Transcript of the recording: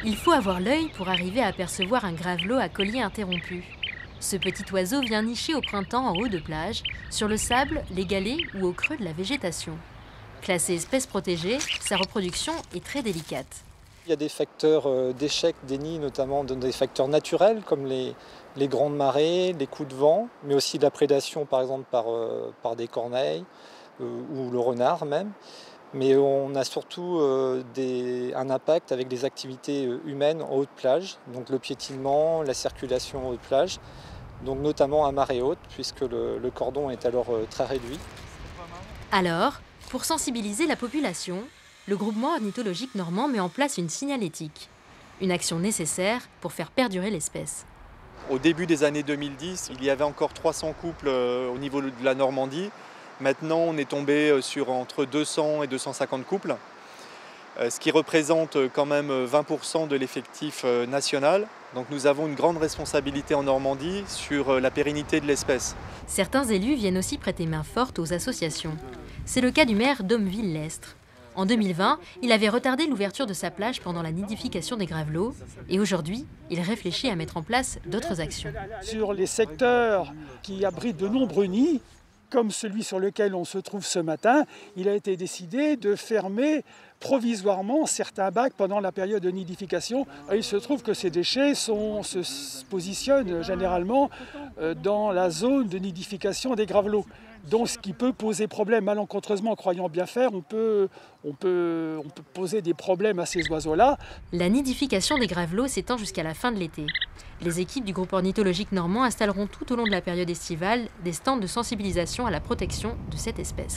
Il faut avoir l'œil pour arriver à apercevoir un gravelot à collier interrompu. Ce petit oiseau vient nicher au printemps en haut de plage, sur le sable, les galets ou au creux de la végétation. Classée espèce protégée, sa reproduction est très délicate. Il y a des facteurs d'échec des nids, notamment des facteurs naturels comme les grandes marées, les coups de vent, mais aussi la prédation par exemple par des corneilles ou le renard même. Mais on a surtout un impact avec des activités humaines en haute plage, donc le piétinement, la circulation en haute plage, donc notamment à marée haute puisque le cordon est alors très réduit. Alors, pour sensibiliser la population, le groupement ornithologique normand met en place une signalétique, une action nécessaire pour faire perdurer l'espèce. Au début des années 2010, il y avait encore 300 couples au niveau de la Normandie. Maintenant, on est tombé sur entre 200 et 250 couples, ce qui représente quand même 20% de l'effectif national. Donc nous avons une grande responsabilité en Normandie sur la pérennité de l'espèce. Certains élus viennent aussi prêter main forte aux associations. C'est le cas du maire d'Hommeville-l'Estre. En 2020, il avait retardé l'ouverture de sa plage pendant la nidification des gravelots et aujourd'hui, il réfléchit à mettre en place d'autres actions. Sur les secteurs qui abritent de nombreux nids, comme celui sur lequel on se trouve ce matin, il a été décidé de fermer provisoirement certains bacs pendant la période de nidification. Et il se trouve que ces déchets se positionnent généralement dans la zone de nidification des gravelots. Donc ce qui peut poser problème malencontreusement, croyant bien faire, on peut poser des problèmes à ces oiseaux-là. La nidification des gravelots s'étend jusqu'à la fin de l'été. Les équipes du groupe ornithologique normand installeront tout au long de la période estivale des stands de sensibilisation à la protection de cette espèce.